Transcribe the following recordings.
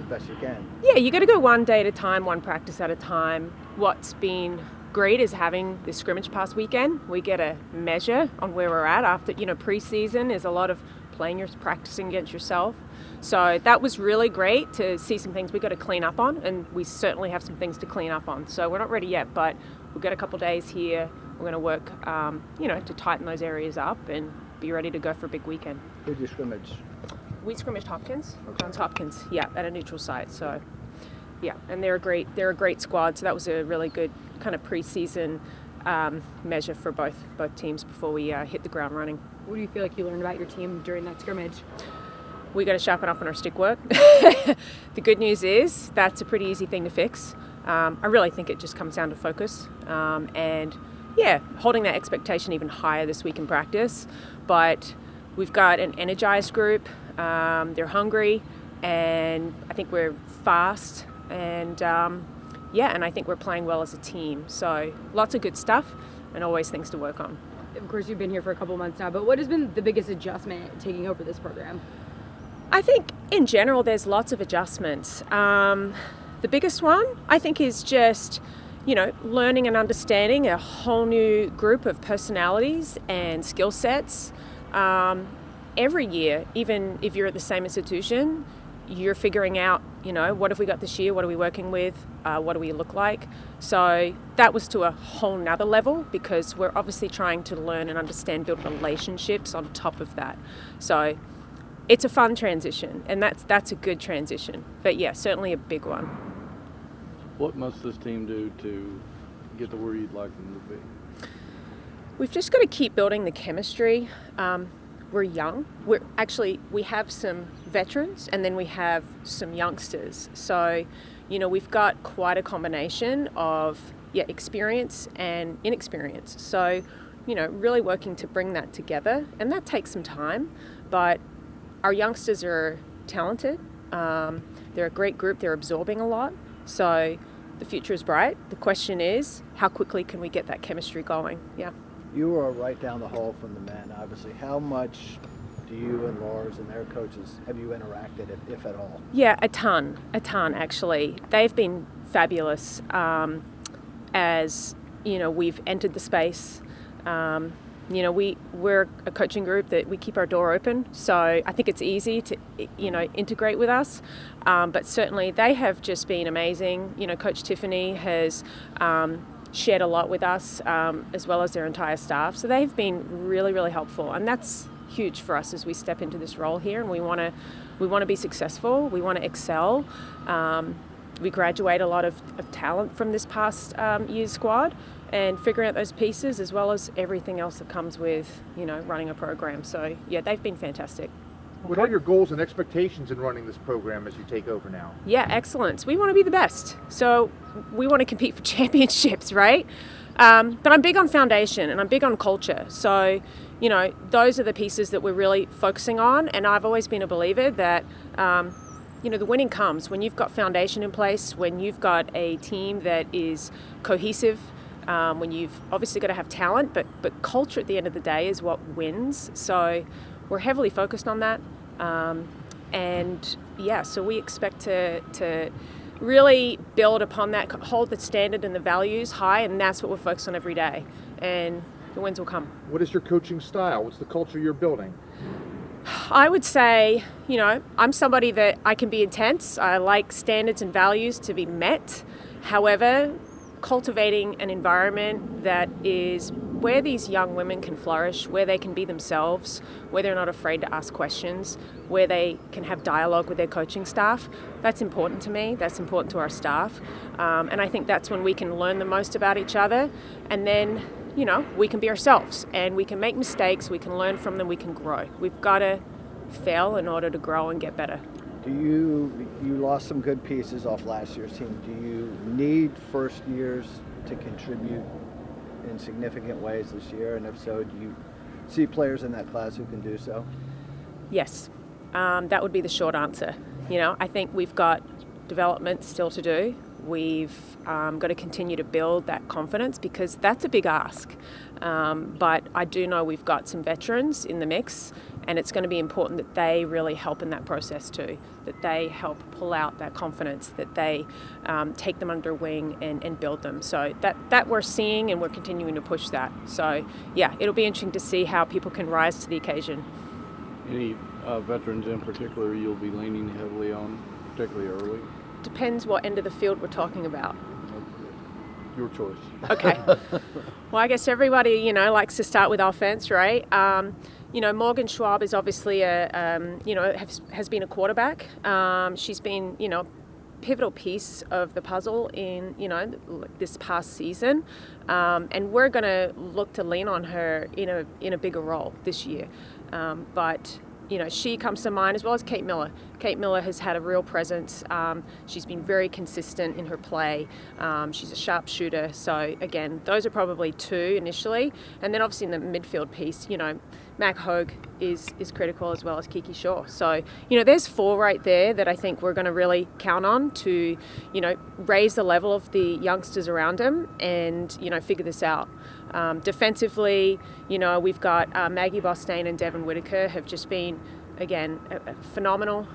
best you can. Yeah, you got to go one day at a time, one practice at a time. What's been great is having this scrimmage past weekend. We get a measure on where we're at after, pre-season is a lot of practicing against yourself. So that was really great to see some things we got to clean up on, and we certainly have some things to clean up on. So we're not ready yet, but we've got a couple of days here. We're going to work, to tighten those areas up and be ready to go for a big weekend. Who'd you scrimmage? We scrimmaged Hopkins, Okay. Johns Hopkins, at a neutral site. So, and they're a great squad. So that was a really good kind of pre-season measure for both teams before we hit the ground running. What do you feel like you learned about your team during that scrimmage? We got to sharpen up on our stick work. The good news is that's a pretty easy thing to fix. I really think it just comes down to focus and holding that expectation even higher this week in practice. But we've got an energized group. They're hungry, and I think we're fast, and and I think we're playing well as a team. So lots of good stuff, and always things to work on. Of course, you've been here for a couple months now, but what has been the biggest adjustment taking over this program? I think in general there's lots of adjustments. The biggest one, I think, is just learning and understanding a whole new group of personalities and skill sets. Every year, even if you're at the same institution, you're figuring out, what have we got this year? What are we working with? What do we look like? So that was to a whole nother level, because we're obviously trying to learn and understand, build relationships on top of that. So it's a fun transition, and that's a good transition. But certainly a big one. What must this team do to get to where you'd like them to be? We've just got to keep building the chemistry. We're young. We have some veterans, and then we have some youngsters. So, we've got quite a combination of experience and inexperience. So, really working to bring that together, and that takes some time. But our youngsters are talented. They're a great group. They're absorbing a lot. So the future is bright. The question is, how quickly can we get that chemistry going? Yeah. You are right down the hall from the men, obviously. How much do you and Lars and their coaches, have you interacted, if at all? Yeah, a ton actually. They've been fabulous as, we've entered the space. We're a coaching group that we keep our door open, so I think it's easy to, integrate with us. But certainly they have just been amazing. Coach Tiffany has shared a lot with us, as well as their entire staff. So they've been really, really helpful, and that's huge for us as we step into this role here. And we want to be successful. We want to excel. We graduate a lot of talent from this past year's squad, and figuring out those pieces as well as everything else that comes with, running a program. So, they've been fantastic. What are your goals and expectations in running this program as you take over now? Yeah, excellence. We want to be the best. So we want to compete for championships, right? But I'm big on foundation, and I'm big on culture. So, those are the pieces that we're really focusing on. And I've always been a believer that, the winning comes when you've got foundation in place, when you've got a team that is cohesive, when you've obviously got to have talent, but culture at the end of the day is what wins. So we're heavily focused on that. So we expect to really build upon that, hold the standard and the values high, and that's what we're focused on every day. And the wins will come. What is your coaching style? What's the culture you're building? I would say, I'm somebody that I can be intense. I like standards and values to be met. However, cultivating an environment that is where these young women can flourish, where they can be themselves, where they're not afraid to ask questions, where they can have dialogue with their coaching staff, that's important to me. That's important to our staff. And I think that's when we can learn the most about each other. And then, we can be ourselves, and we can make mistakes, we can learn from them, we can grow. We've got to fail in order to grow and get better. You lost some good pieces off last year's team. Do you need first years to contribute in significant ways this year? And if so, do you see players in that class who can do so? Yes, that would be the short answer. I think we've got development still to do. We've got to continue to build that confidence, because that's a big ask. But I do know we've got some veterans in the mix, and it's going to be important that they really help in that process too, that they help pull out that confidence, that they take them under wing and build them. So that we're seeing, and we're continuing to push that. So yeah, it'll be interesting to see how people can rise to the occasion. Any veterans in particular you'll be leaning heavily on, particularly early? Depends what end of the field we're talking about. Your choice. Okay. Well, I guess everybody, likes to start with offense, right? Morgan Schwab is obviously has been a quarterback. She's been, pivotal piece of the puzzle in, this past season. And we're going to look to lean on her in a bigger role this year. But she comes to mind, as well as Kate Miller. Kate Miller has had a real presence. She's been very consistent in her play. She's a sharpshooter. So again, those are probably two initially. And then obviously in the midfield piece, Mac Hogue is critical, as well as Kiki Shaw. So, there's four right there that I think we're going to really count on to, raise the level of the youngsters around them and, figure this out. Defensively, we've got Maggie Bostain and Devin Whitaker have just been, again, phenomenal.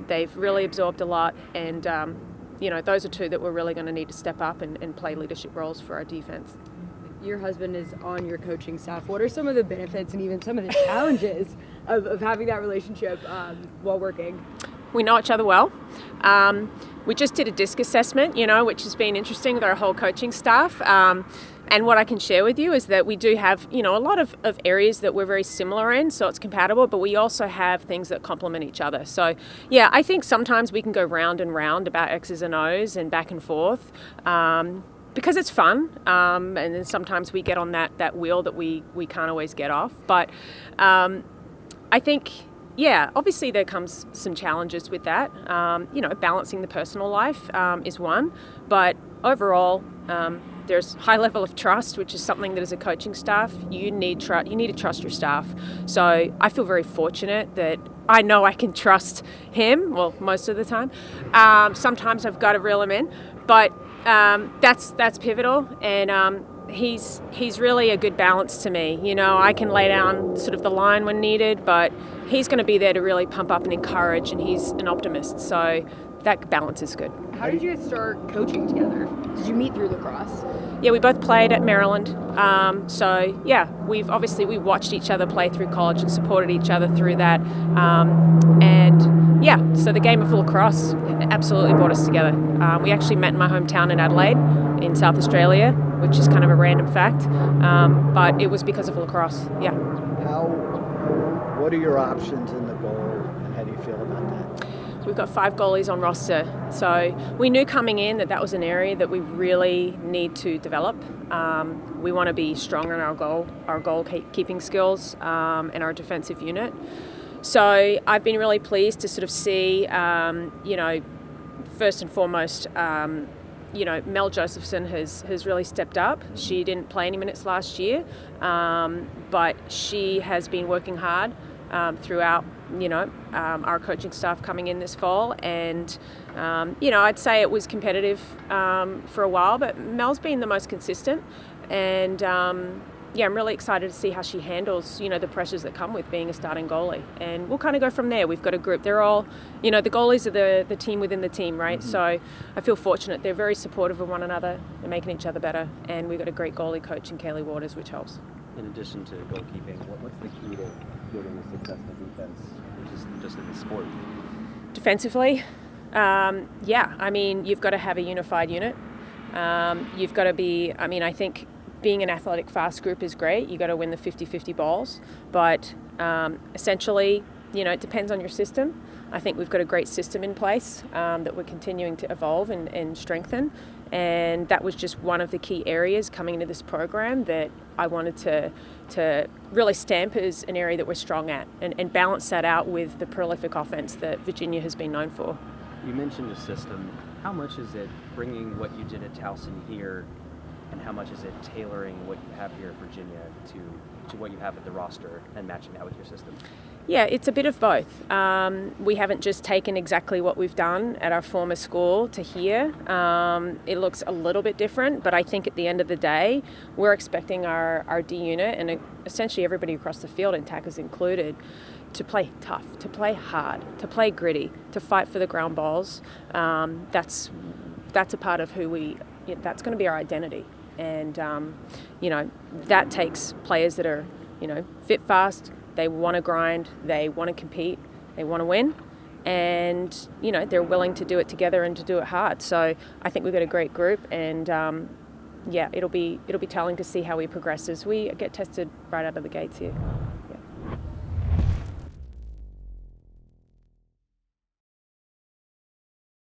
They've really absorbed a lot, and, those are two that we're really going to need to step up and play leadership roles for our defense. Your husband is on your coaching staff. What are some of the benefits and even some of the challenges of having that relationship while working? We know each other well. We just did a disc assessment, which has been interesting with our whole coaching staff. And what I can share with you is that we do have, a lot of areas that we're very similar in, so it's compatible, but we also have things that complement each other. So, yeah, I think sometimes we can go round and round about X's and O's and back and forth. Because it's fun, and then sometimes we get on that wheel that we can't always get off. But I think, obviously there comes some challenges with that. Balancing the personal life is one, but overall, there's high level of trust, which is something that as a coaching staff, you need to trust your staff. So I feel very fortunate that I know I can trust him, well, most of the time. Sometimes I've got to reel him in, but that's pivotal, and he's really a good balance to me. I can lay down sort of the line when needed, but he's going to be there to really pump up and encourage, and he's an optimist, so that balance is good. How did you guys start coaching together? Did you meet through lacrosse? Yeah, we both played at Maryland. We watched each other play through college and supported each other through that. So the game of lacrosse absolutely brought us together. We actually met in my hometown in Adelaide, in South Australia, which is kind of a random fact, but it was because of lacrosse. Yeah. What are your options in the goal, and how do you feel about that? We've got 5 goalies on roster, so we knew coming in that was an area that we really need to develop. We want to be stronger in our goal keeping skills, and our defensive unit. So I've been really pleased to sort of see, first and foremost, Mel Josephson has really stepped up. She didn't play any minutes last year, but she has been working hard throughout, our coaching staff coming in this fall. And, I'd say it was competitive for a while, but Mel's been the most consistent. And, I'm really excited to see how she handles, the pressures that come with being a starting goalie. And we'll kind of go from there. We've got a group. They're all, the goalies are the team within the team, right? Mm-hmm. So I feel fortunate. They're very supportive of one another. They're making each other better. And we've got a great goalie coach in Kaylee Waters, which helps. In addition to goalkeeping, what's the key to building a successful defense, just in the sport? Defensively, you've got to have a unified unit. You've got to be, I think being an athletic fast group is great. You've got to win the 50-50 balls. But essentially, it depends on your system. I think we've got a great system in place that we're continuing to evolve and strengthen. And that was just one of the key areas coming into this program that I wanted to really stamp as an area that we're strong at and balance that out with the prolific offense that Virginia has been known for. You mentioned the system. How much is it bringing what you did at Towson here, and how much is it tailoring what you have here at Virginia to what you have at the roster and matching that with your system? Yeah, it's a bit of both. We haven't just taken exactly what we've done at our former school to here. It looks a little bit different, but I think at the end of the day, we're expecting our D unit and essentially everybody across the field, and tackers included, to play tough, to play hard, to play gritty, to fight for the ground balls. That's a part of that's going to be our identity. And, that takes players that are, fit, fast. They want to grind, they want to compete, they want to win, and they're willing to do it together and to do it hard. So I think we've got a great group, and it'll be telling to see how we progress as we get tested right out of the gates here.